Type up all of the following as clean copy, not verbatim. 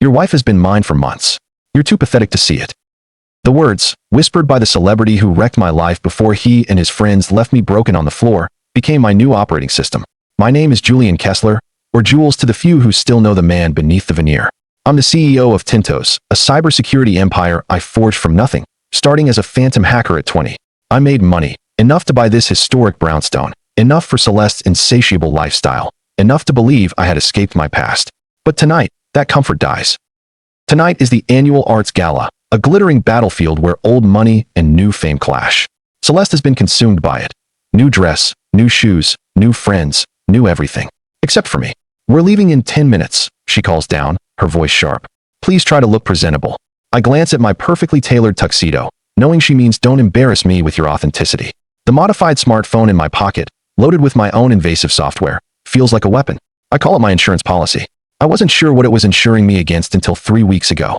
Your wife has been mine for months. You're too pathetic to see it." The words, whispered by the celebrity who wrecked my life before he and his friends left me broken on the floor, became my new operating system. My name is Julian Kessler, or Jules to the few who still know the man beneath the veneer. I'm the CEO of Tintos, a cybersecurity empire I forged from nothing, starting as a phantom hacker at 20. I made money, enough to buy this historic brownstone, enough for Celeste's insatiable lifestyle, enough to believe I had escaped my past. But tonight, that comfort dies. Tonight is the annual Arts Gala, a glittering battlefield where old money and new fame clash. Celeste has been consumed by it. New dress, new shoes, new friends, new everything. Except for me. "We're leaving in 10 minutes, she calls down, her voice sharp. "Please try to look presentable." I glance at my perfectly tailored tuxedo, knowing she means don't embarrass me with your authenticity. The modified smartphone in my pocket, loaded with my own invasive software, feels like a weapon. I call it my insurance policy. I wasn't sure what it was insuring me against until 3 weeks ago.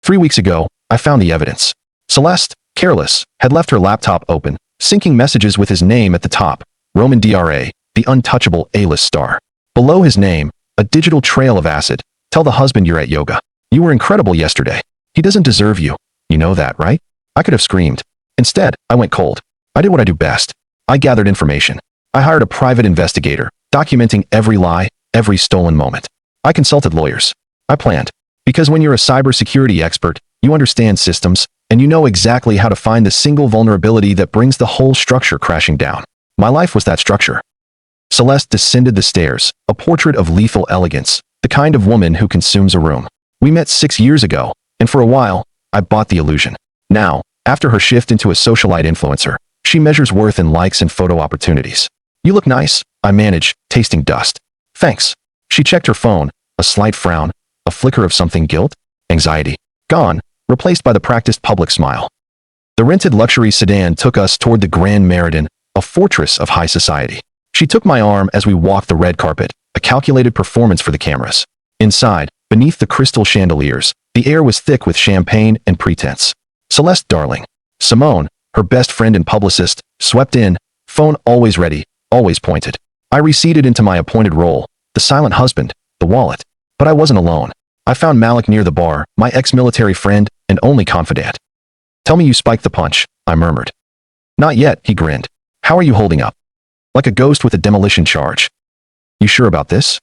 3 weeks ago, I found the evidence. Celeste, careless, had left her laptop open, syncing messages with his name at the top, Roman DRA, the untouchable A-list star. Below his name, a digital trail of acid. "Tell the husband you're at yoga. You were incredible yesterday. He doesn't deserve you. You know that, right?" I could have screamed. Instead, I went cold. I did what I do best. I gathered information. I hired a private investigator, documenting every lie, every stolen moment. I consulted lawyers. I planned. Because when you're a cybersecurity expert, you understand systems, and you know exactly how to find the single vulnerability that brings the whole structure crashing down. My life was that structure. Celeste descended the stairs, a portrait of lethal elegance, the kind of woman who consumes a room. We met 6 years ago, and for a while, I bought the illusion. Now, after her shift into a socialite influencer, she measures worth in likes and photo opportunities. "You look nice," I manage, tasting dust. "Thanks." She checked her phone, a slight frown, a flicker of something guilt, anxiety. Gone, replaced by the practiced public smile. The rented luxury sedan took us toward the Grand Meriden, a fortress of high society. She took my arm as we walked the red carpet, a calculated performance for the cameras. Inside, beneath the crystal chandeliers, the air was thick with champagne and pretense. Celeste, darling. Simone, her best friend and publicist, swept in, phone always ready, always pointed. I receded into my appointed role, the silent husband, the wallet. But I wasn't alone. I found Malik near the bar, my ex-military friend and only confidant. "Tell me you spiked the punch," I murmured. "Not yet," he grinned. "How are you holding up?" "Like a ghost with a demolition charge." "You sure about this?"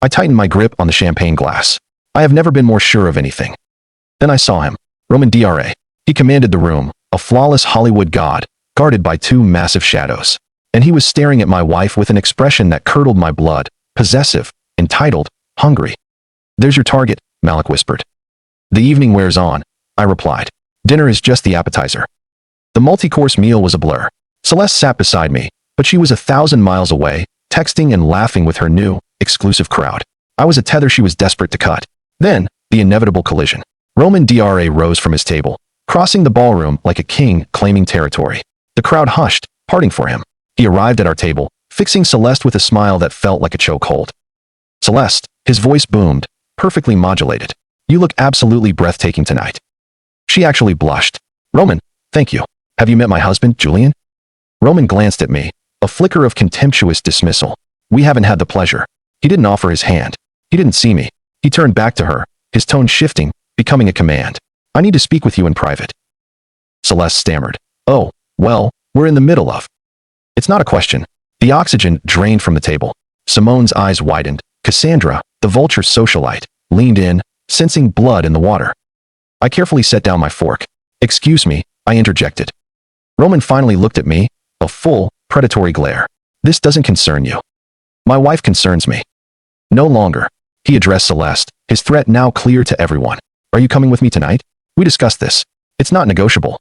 I tightened my grip on the champagne glass. I have never been more sure of anything. Then I saw him. Roman DRA. He commanded the room, a flawless Hollywood god, guarded by 2 massive shadows. And he was staring at my wife with an expression that curdled my blood, possessive, entitled, hungry. "There's your target," Malik whispered. "The evening wears on," I replied. "Dinner is just the appetizer." The multi-course meal was a blur. Celeste sat beside me, but she was 1,000 miles away, texting and laughing with her new, exclusive crowd. I was a tether she was desperate to cut. Then, the inevitable collision. Roman DRA rose from his table, crossing the ballroom like a king claiming territory. The crowd hushed, parting for him. He arrived at our table, fixing Celeste with a smile that felt like a chokehold. "Celeste," his voice boomed, perfectly modulated. "You look absolutely breathtaking tonight." She actually blushed. "Roman, thank you. Have you met my husband, Julian?" Roman glanced at me, a flicker of contemptuous dismissal. "We haven't had the pleasure." He didn't offer his hand. He didn't see me. He turned back to her, his tone shifting, becoming a command. "I need to speak with you in private." Celeste stammered. "Oh, well, we're in the middle of." "It's not a question." The oxygen drained from the table. Simone's eyes widened. Cassandra, the vulture socialite, leaned in, sensing blood in the water. I carefully set down my fork. "Excuse me," I interjected. Roman finally looked at me, a full, predatory glare. "This doesn't concern you." "My wife concerns me." "No longer." He addressed Celeste, his threat now clear to everyone. "Are you coming with me tonight? We discussed this. It's not negotiable."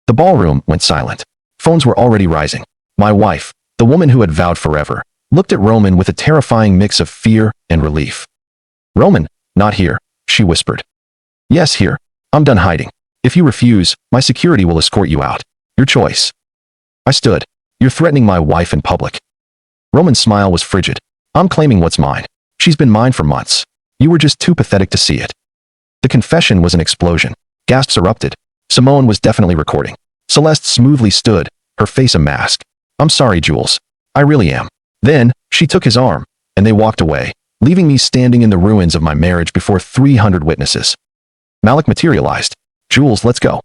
The ballroom went silent. Phones were already rising. My wife, the woman who had vowed forever, looked at Roman with a terrifying mix of fear and relief. "Roman, not here," she whispered. "Yes, here. I'm done hiding. If you refuse, my security will escort you out. Your choice." I stood. "You're threatening my wife in public." Roman's smile was frigid. "I'm claiming what's mine. She's been mine for months. You were just too pathetic to see it." The confession was an explosion. Gasps erupted. Simone was definitely recording. Celeste smoothly stood, her face a mask. "I'm sorry, Jules. I really am." Then, she took his arm, and they walked away, leaving me standing in the ruins of my marriage before 300 witnesses. Malik materialized. Jules, let's go.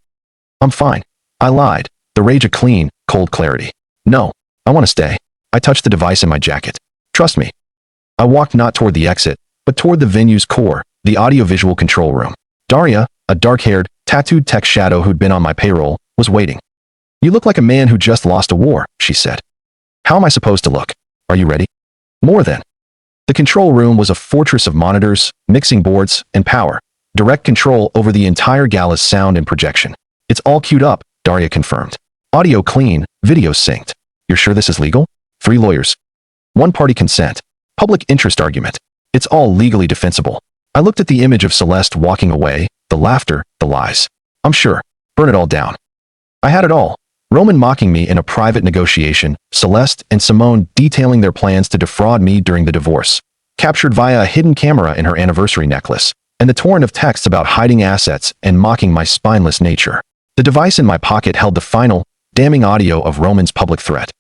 I'm fine. I lied. The rage a clean, cold clarity. No, I want to stay. I touched the device in my jacket. Trust me. I walked not toward the exit, but toward the venue's core, the audiovisual control room. Daria, a dark-haired, tattooed tech shadow who'd been on my payroll, was waiting. You look like a man who just lost a war, she said. How am I supposed to look? Are you ready? More than. The control room was a fortress of monitors, mixing boards, and power. Direct control over the entire Gala's sound and projection. It's all queued up, Daria confirmed. Audio clean, video synced. You're sure this is legal? 3 lawyers. 1 party consent. Public interest argument. It's all legally defensible. I looked at the image of Celeste walking away, the laughter, the lies. I'm sure. Burn it all down. I had it all. Roman mocking me in a private negotiation, Celeste and Simone detailing their plans to defraud me during the divorce, captured via a hidden camera in her anniversary necklace, and the torrent of texts about hiding assets and mocking my spineless nature. The device in my pocket held the final, damning audio of Roman's public threat.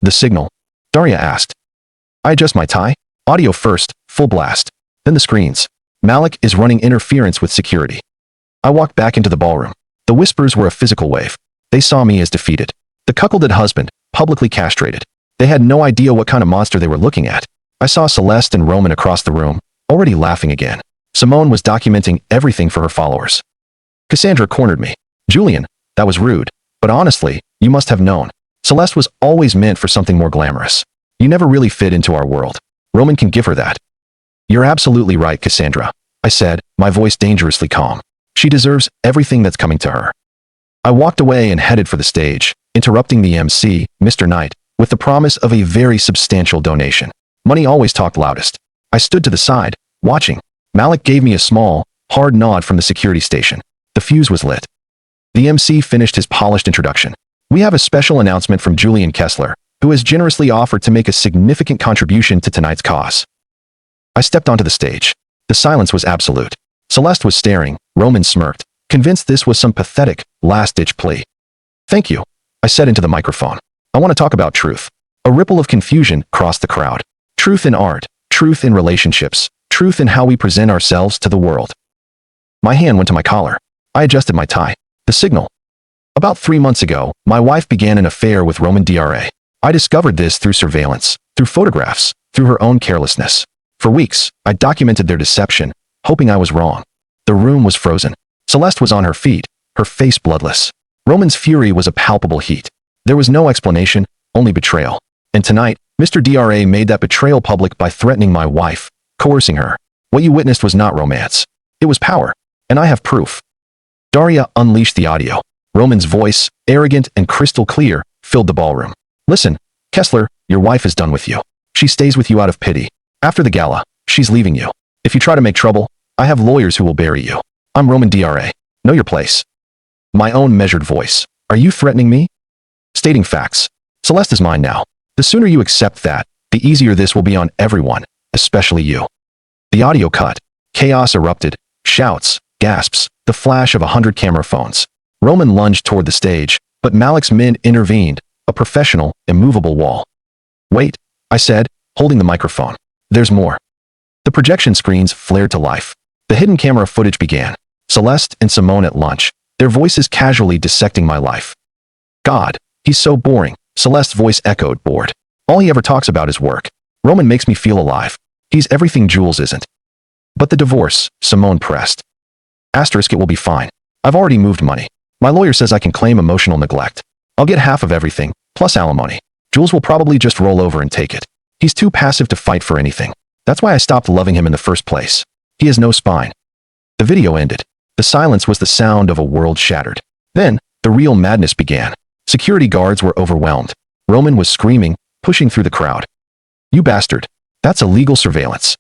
The signal? Daria asked. I adjust my tie. Audio first, full blast. Then the screens. Malik is running interference with security. I walked back into the ballroom. The whispers were a physical wave. They saw me as defeated. The cuckolded husband, publicly castrated. They had no idea what kind of monster they were looking at. I saw Celeste and Roman across the room, already laughing again. Simone was documenting everything for her followers. Cassandra cornered me. Julian, that was rude. But honestly, you must have known. Celeste was always meant for something more glamorous. You never really fit into our world. Roman can give her that. You're absolutely right, Cassandra, I said, my voice dangerously calm. She deserves everything that's coming to her. I walked away and headed for the stage, interrupting the MC, Mr. Knight, with the promise of a very substantial donation. Money always talked loudest. I stood to the side, watching. Malik gave me a small, hard nod from the security station. The fuse was lit. The MC finished his polished introduction. We have a special announcement from Julian Kessler, who has generously offered to make a significant contribution to tonight's cause. I stepped onto the stage. The silence was absolute. Celeste was staring, Roman smirked, convinced this was some pathetic, last-ditch plea. Thank you, I said into the microphone. I want to talk about truth. A ripple of confusion crossed the crowd. Truth in art, truth in relationships, truth in how we present ourselves to the world. My hand went to my collar. I adjusted my tie. The signal. About 3 months ago, my wife began an affair with Roman DRA. I discovered this through surveillance, through photographs, through her own carelessness. For weeks, I documented their deception, hoping I was wrong. The room was frozen. Celeste was on her feet, her face bloodless. Roman's fury was a palpable heat. There was no explanation, only betrayal. And tonight, Mr. DRA made that betrayal public by threatening my wife, coercing her. What you witnessed was not romance. It was power. And I have proof. Daria unleashed the audio. Roman's voice, arrogant and crystal clear, filled the ballroom. Listen, Kessler, your wife is done with you. She stays with you out of pity. After the gala, she's leaving you. If you try to make trouble, I have lawyers who will bury you. I'm Roman DRA. Know your place. My own measured voice. Are you threatening me? Stating facts. Celeste is mine now. The sooner you accept that, the easier this will be on everyone, especially you. The audio cut. Chaos erupted. Shouts, gasps, the flash of 100 camera phones. Roman lunged toward the stage, but Malik's men intervened, a professional, immovable wall. Wait, I said, holding the microphone. There's more. The projection screens flared to life. The hidden camera footage began. Celeste and Simone at lunch, their voices casually dissecting my life. God, he's so boring, Celeste's voice echoed, bored. All he ever talks about is work. Roman makes me feel alive. He's everything Jules isn't. But the divorce, Simone pressed. Asterisk, it will be fine. I've already moved money. My lawyer says I can claim emotional neglect. I'll get half of everything, plus alimony. Jules will probably just roll over and take it. He's too passive to fight for anything. That's why I stopped loving him in the first place. He has no spine. The video ended. The silence was the sound of a world shattered. Then, the real madness began. Security guards were overwhelmed. Roman was screaming, pushing through the crowd. You bastard. That's illegal surveillance.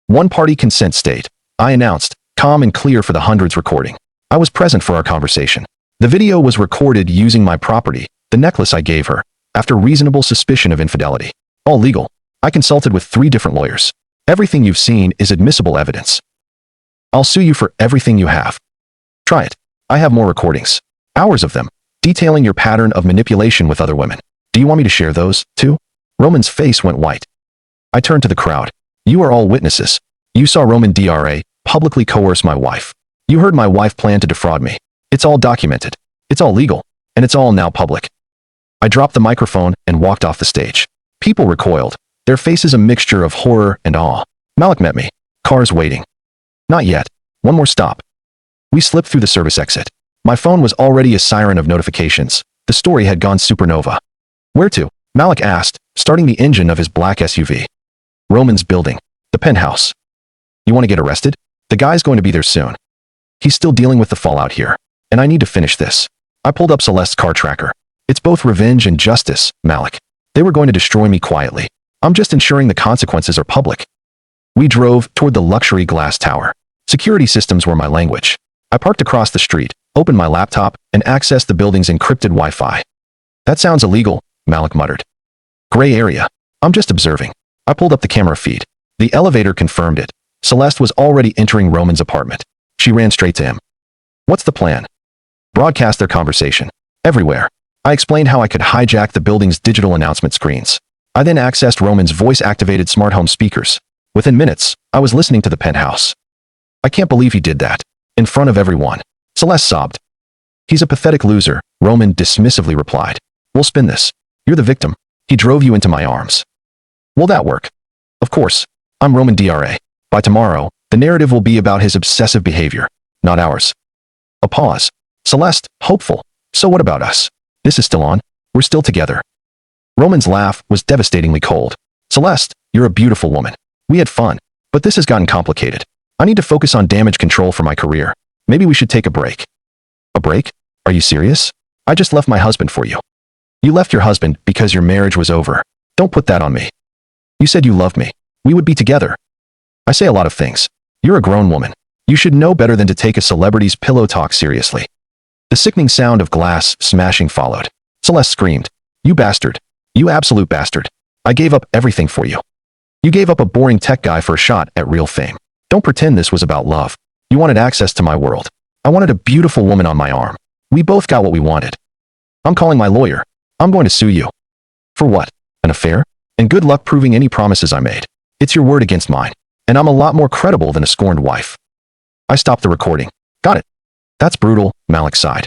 One-party consent state. I announced, calm and clear for the hundreds recording. I was present for our conversation. The video was recorded using my property, the necklace I gave her, after reasonable suspicion of infidelity. All legal. I consulted with 3 different lawyers. Everything you've seen is admissible evidence. I'll sue you for everything you have. Try it. I have more recordings. Hours of them, detailing your pattern of manipulation with other women. Do you want me to share those, too? Roman's face went white. I turned to the crowd. You are all witnesses. You saw Roman DRA publicly coerce my wife. You heard my wife plan to defraud me. It's all documented. It's all legal. And it's all now public. I dropped the microphone and walked off the stage. People recoiled, their faces a mixture of horror and awe. Malik met me. Cars waiting. Not yet. One more stop. We slipped through the service exit. My phone was already a siren of notifications. The story had gone supernova. Where to? Malik asked, starting the engine of his black SUV. Roman's building. The penthouse. You want to get arrested? The guy's going to be there soon. He's still dealing with the fallout here. And I need to finish this. I pulled up Celeste's car tracker. It's both revenge and justice, Malik. They were going to destroy me quietly. I'm just ensuring the consequences are public. We drove toward the luxury glass tower. Security systems were my language. I parked across the street, opened my laptop, and accessed the building's encrypted Wi-Fi. That sounds illegal, Malik muttered. Gray area. I'm just observing. I pulled up the camera feed. The elevator confirmed it. Celeste was already entering Roman's apartment. She ran straight to him. What's the plan? Broadcast their conversation. Everywhere. I explained how I could hijack the building's digital announcement screens. I then accessed Roman's voice-activated smart home speakers. Within minutes, I was listening to the penthouse. I can't believe he did that. In front of everyone. Celeste sobbed. He's a pathetic loser, Roman dismissively replied. We'll spin this. You're the victim. He drove you into my arms. Will that work? Of course. I'm Roman DRA. By tomorrow, the narrative will be about his obsessive behavior, not ours. A pause. Celeste, hopeful. So what about us? This is still on. We're still together. Roman's laugh was devastatingly cold. Celeste, you're a beautiful woman. We had fun, but this has gotten complicated. I need to focus on damage control for my career. Maybe we should take a break. A break? Are you serious? I just left my husband for you. You left your husband because your marriage was over. Don't put that on me. You said you loved me. We would be together. I say a lot of things. You're a grown woman. You should know better than to take a celebrity's pillow talk seriously. The sickening sound of glass smashing followed. Celeste screamed. You bastard. You absolute bastard. I gave up everything for you. You gave up a boring tech guy for a shot at real fame. Don't pretend this was about love. You wanted access to my world. I wanted a beautiful woman on my arm. We both got what we wanted. I'm calling my lawyer. I'm going to sue you. For what? An affair? And good luck proving any promises I made. It's your word against mine. And I'm a lot more credible than a scorned wife. I stopped the recording. Got it. That's brutal, Malik sighed.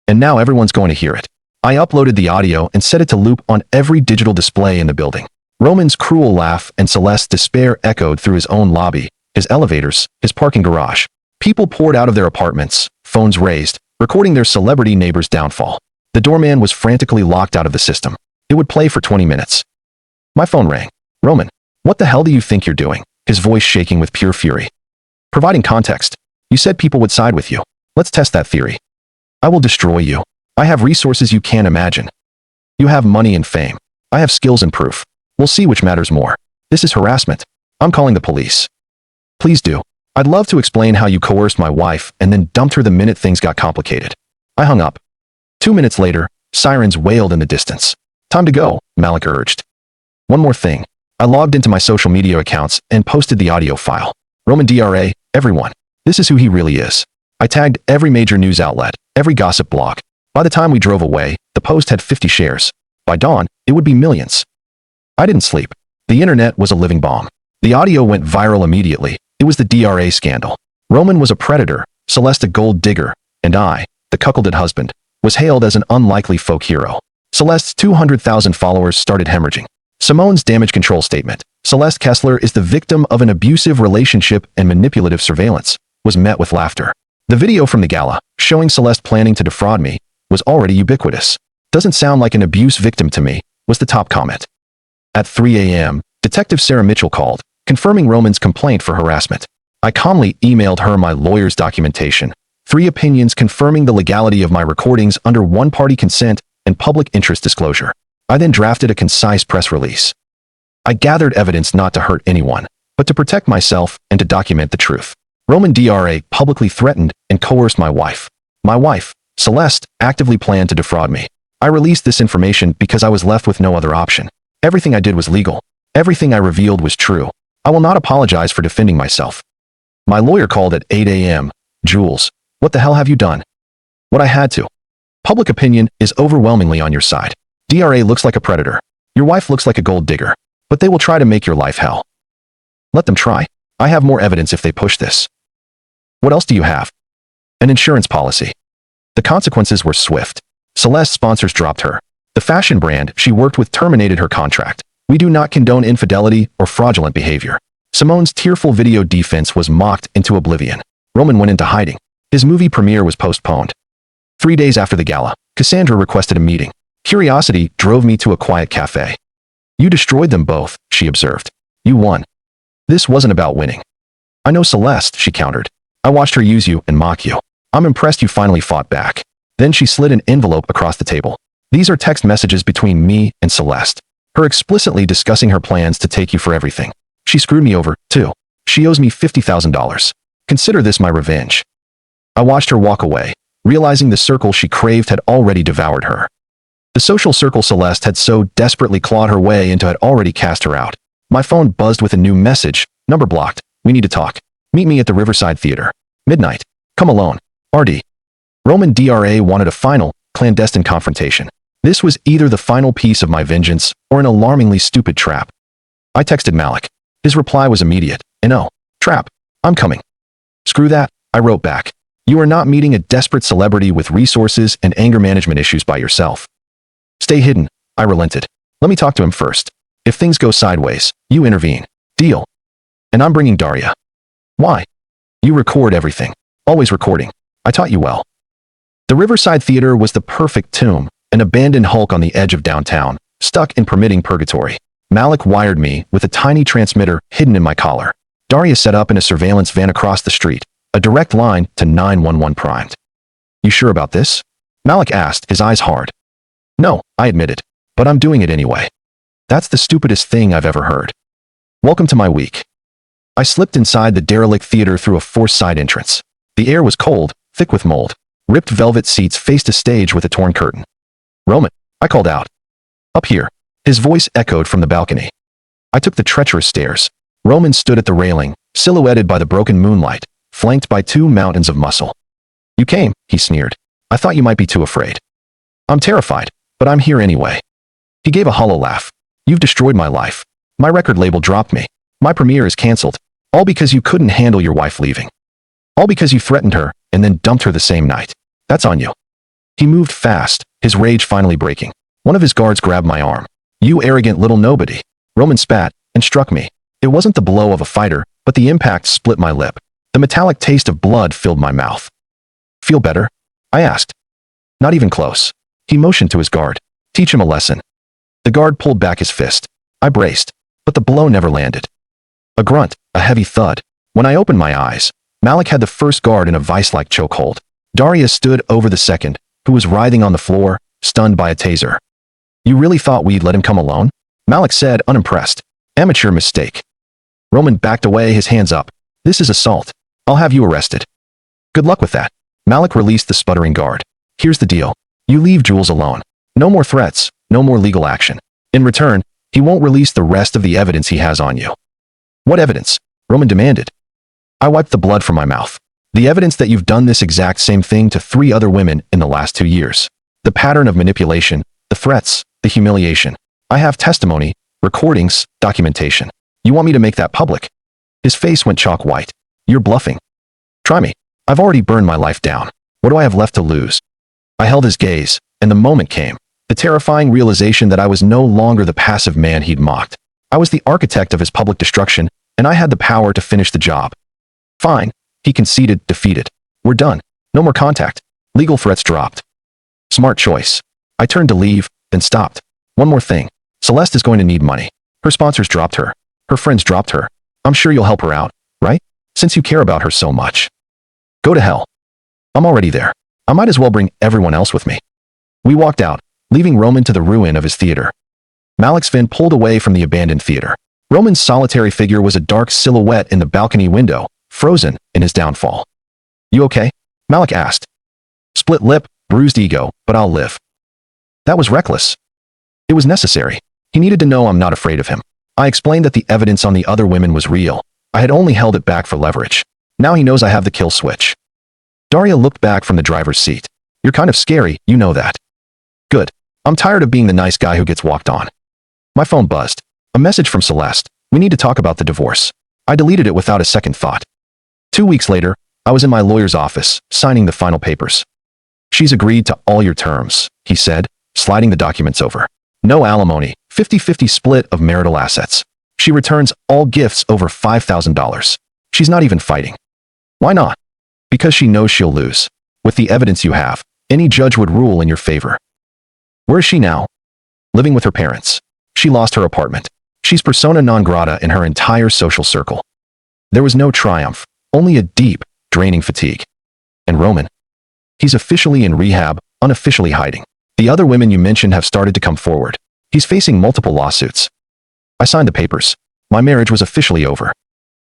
And now everyone's going to hear it. I uploaded the audio and set it to loop on every digital display in the building. Roman's cruel laugh and Celeste's despair echoed through his own lobby, his elevators, his parking garage. People poured out of their apartments, phones raised, recording their celebrity neighbor's downfall. The doorman was frantically locked out of the system. It would play for 20 minutes. My phone rang. Roman, what the hell do you think you're doing? His voice shaking with pure fury. Providing context. You said people would side with you. Let's test that theory. I will destroy you. I have resources you can't imagine. You have money and fame. I have skills and proof. We'll see which matters more. This is harassment. I'm calling the police. Please do. I'd love to explain how you coerced my wife and then dumped her the minute things got complicated. I hung up. 2 minutes later, sirens wailed in the distance. Time to go, Malik urged. One more thing. I logged into my social media accounts and posted the audio file. Roman DRA, everyone. This is who he really is. I tagged every major news outlet, every gossip blog. By the time we drove away, the post had 50 shares. By dawn, it would be millions. I didn't sleep. The internet was a living bomb. The audio went viral immediately. It was the DRA scandal. Roman was a predator, Celeste a gold digger, and I, the cuckolded husband, was hailed as an unlikely folk hero. Celeste's 200,000 followers started hemorrhaging. Simone's damage control statement, Celeste Kessler is the victim of an abusive relationship and manipulative surveillance, was met with laughter. The video from the gala, showing Celeste planning to defraud me, was already ubiquitous. Doesn't sound like an abuse victim to me, was the top comment. At 3 a.m., Detective Sarah Mitchell called, confirming Roman's complaint for harassment. I calmly emailed her my lawyer's documentation, 3 opinions confirming the legality of my recordings under one-party consent and public interest disclosure. I then drafted a concise press release. I gathered evidence not to hurt anyone, but to protect myself and to document the truth. Roman DRA publicly threatened and coerced my wife. My wife, Celeste, actively planned to defraud me. I released this information because I was left with no other option. Everything I did was legal. Everything I revealed was true. I will not apologize for defending myself. My lawyer called at 8 a.m. Jules, what the hell have you done? What I had to. Public opinion is overwhelmingly on your side. DRA looks like a predator. Your wife looks like a gold digger. But they will try to make your life hell. Let them try. I have more evidence if they push this. What else do you have? An insurance policy. The consequences were swift. Celeste's sponsors dropped her. The fashion brand she worked with terminated her contract. We do not condone infidelity or fraudulent behavior. Simone's tearful video defense was mocked into oblivion. Roman went into hiding. His movie premiere was postponed. 3 days after the gala, Cassandra requested a meeting. Curiosity drove me to a quiet cafe. You destroyed them both, she observed. You won. This wasn't about winning. I know Celeste, she countered. I watched her use you and mock you. I'm impressed you finally fought back. Then she slid an envelope across the table. These are text messages between me and Celeste. Her explicitly discussing her plans to take you for everything. She screwed me over, too. She owes me $50,000. Consider this my revenge. I watched her walk away, realizing the circle she craved had already devoured her. The social circle Celeste had so desperately clawed her way into had already cast her out. My phone buzzed with a new message. Number blocked. We need to talk. Meet me at the Riverside Theater. Midnight. Come alone. RD. Roman DRA wanted a final, clandestine confrontation. This was either the final piece of my vengeance or an alarmingly stupid trap. I texted Malik. His reply was immediate. No. Trap. I'm coming. Screw that, I wrote back. You are not meeting a desperate celebrity with resources and anger management issues by yourself. Stay hidden, I relented. Let me talk to him first. If things go sideways, you intervene. Deal. And I'm bringing Daria. Why? You record everything. Always recording. I taught you well. The Riverside Theater was the perfect tomb, an abandoned hulk on the edge of downtown, stuck in permitting purgatory. Malik wired me with a tiny transmitter hidden in my collar. Daria set up in a surveillance van across the street, a direct line to 911 primed. You sure about this? Malik asked, his eyes hard. No, I admitted, but I'm doing it anyway. That's the stupidest thing I've ever heard. Welcome to my week. I slipped inside the derelict theater through a forced side entrance. The air was cold, thick with mold. Ripped velvet seats faced a stage with a torn curtain. Roman, I called out. Up here. His voice echoed from the balcony. I took the treacherous stairs. Roman stood at the railing, silhouetted by the broken moonlight, flanked by 2 mountains of muscle. You came, he sneered. I thought you might be too afraid. I'm terrified, but I'm here anyway. He gave a hollow laugh. You've destroyed my life. My record label dropped me. My premiere is canceled. All because you couldn't handle your wife leaving. All because you threatened her and then dumped her the same night. That's on you. He moved fast, his rage finally breaking. One of his guards grabbed my arm. You arrogant little nobody. Roman spat and struck me. It wasn't the blow of a fighter, but the impact split my lip. The metallic taste of blood filled my mouth. Feel better? I asked. Not even close. He motioned to his guard. Teach him a lesson. The guard pulled back his fist. I braced, but the blow never landed. A grunt, a heavy thud. When I opened my eyes, Malik had the first guard in a vice-like chokehold. Daria stood over the second, who was writhing on the floor, stunned by a taser. You really thought we'd let him come alone? Malik said, unimpressed. Amateur mistake. Roman backed away, his hands up. This is assault. I'll have you arrested. Good luck with that. Malik released the sputtering guard. Here's the deal. You leave Jules alone. No more threats, no more legal action. In return, he won't release the rest of the evidence he has on you. What evidence? Roman demanded. I wiped the blood from my mouth. The evidence that you've done this exact same thing to 3 other women in the last 2 years. The pattern of manipulation, the threats, the humiliation. I have testimony, recordings, documentation. You want me to make that public? His face went chalk white. You're bluffing. Try me. I've already burned my life down. What do I have left to lose? I held his gaze, and the moment came. The terrifying realization that I was no longer the passive man he'd mocked. I was the architect of his public destruction, and I had the power to finish the job. Fine. He conceded, defeated. We're done. No more contact. Legal threats dropped. Smart choice. I turned to leave, then stopped. One more thing. Celeste is going to need money. Her sponsors dropped her. Her friends dropped her. I'm sure you'll help her out, right? Since you care about her so much. Go to hell. I'm already there. I might as well bring everyone else with me. We walked out, leaving Roman to the ruin of his theater. Malik's van pulled away from the abandoned theater. Roman's solitary figure was a dark silhouette in the balcony window, frozen in his downfall. You okay? Malik asked. Split lip, bruised ego, but I'll live. That was reckless. It was necessary. He needed to know I'm not afraid of him. I explained that the evidence on the other women was real. I had only held it back for leverage. Now he knows I have the kill switch. Daria looked back from the driver's seat. You're kind of scary, you know that. Good. I'm tired of being the nice guy who gets walked on. My phone buzzed. A message from Celeste. We need to talk about the divorce. I deleted it without a second thought. 2 weeks later, I was in my lawyer's office, signing the final papers. "She's agreed to all your terms," he said, sliding the documents over. "No alimony, 50-50 split of marital assets. She returns all gifts over $5,000. She's not even fighting." "Why not?" "Because she knows she'll lose. With the evidence you have, any judge would rule in your favor." "Where is she now?" "Living with her parents. She lost her apartment. She's persona non grata in her entire social circle." There was no triumph, only a deep, draining fatigue. "And Roman?" "He's officially in rehab, unofficially hiding. The other women you mentioned have started to come forward. He's facing multiple lawsuits." I signed the papers. My marriage was officially over.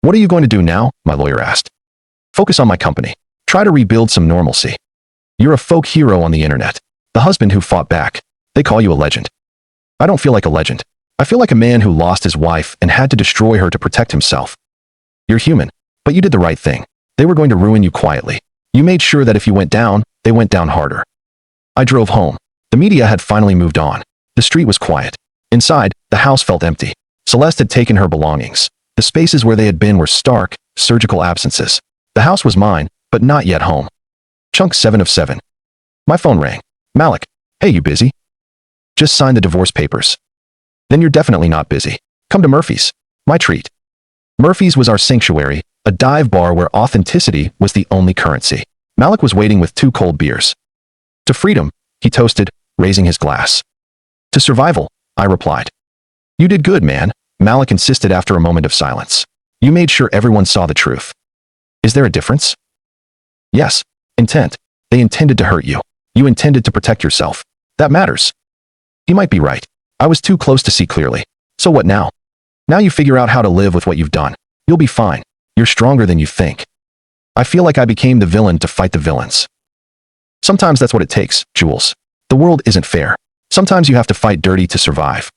"What are you going to do now?" my lawyer asked. "Focus on my company. Try to rebuild some normalcy." "You're a folk hero on the internet. The husband who fought back. They call you a legend." "I don't feel like a legend. I feel like a man who lost his wife and had to destroy her to protect himself." "You're human, but you did the right thing. They were going to ruin you quietly. You made sure that if you went down, they went down harder." I drove home. The media had finally moved on. The street was quiet. Inside, the house felt empty. Celeste had taken her belongings. The spaces where they had been were stark, surgical absences. The house was mine, but not yet home. Chunk 7 of 7. My phone rang. "Malik, hey, you busy?" "Just signed the divorce papers." "Then you're definitely not busy. Come to Murphy's. My treat." Murphy's was our sanctuary, a dive bar where authenticity was the only currency. Malik was waiting with 2 cold beers. "To freedom," he toasted, raising his glass. "To survival," I replied. "You did good, man," Malik insisted after a moment of silence. "You made sure everyone saw the truth." "Is there a difference?" "Yes. Intent. They intended to hurt you. You intended to protect yourself. That matters." He might be right. I was too close to see clearly. So what now? Now you figure out how to live with what you've done. You'll be fine. You're stronger than you think. I feel like I became the villain to fight the villains. Sometimes that's what it takes, Jules. The world isn't fair. Sometimes you have to fight dirty to survive.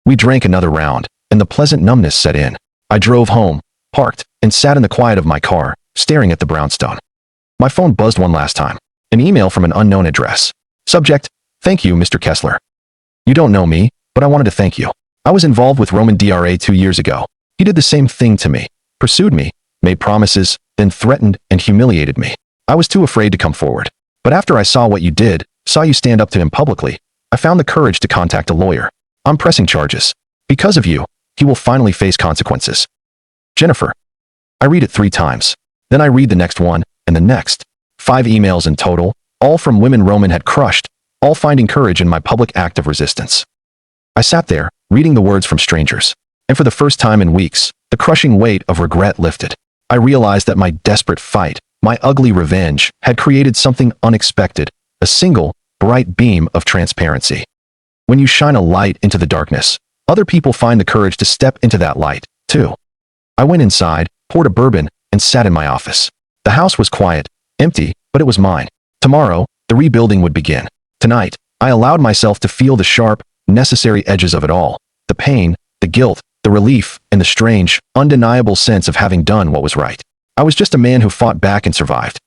We drank another round, and the pleasant numbness set in. I drove home, parked, and sat in the quiet of my car, staring at the brownstone. My phone buzzed one last time. An email from an unknown address. Subject: "Thank you, Mr. Kessler. You don't know me, but I wanted to thank you. I was involved with Roman DRA 2 years ago. He did the same thing to me, pursued me, made promises, then threatened and humiliated me. I was too afraid to come forward. But after I saw what you did, saw you stand up to him publicly, I found the courage to contact a lawyer. I'm pressing charges. Because of you, he will finally face consequences. Jennifer." I read it 3 times. Then I read the next one, and the next. 5 emails in total, all from women Roman had crushed, all finding courage in my public act of resistance. I sat there, reading the words from strangers. And for the first time in weeks, the crushing weight of regret lifted. I realized that my desperate fight, my ugly revenge, had created something unexpected, a single, bright beam of transparency. When you shine a light into the darkness, other people find the courage to step into that light, too. I went inside, poured a bourbon, and sat in my office. The house was quiet, empty, but it was mine. Tomorrow, the rebuilding would begin. Tonight, I allowed myself to feel the sharp, necessary edges of it all. The pain, the guilt, the relief, and the strange, undeniable sense of having done what was right. I was just a man who fought back and survived.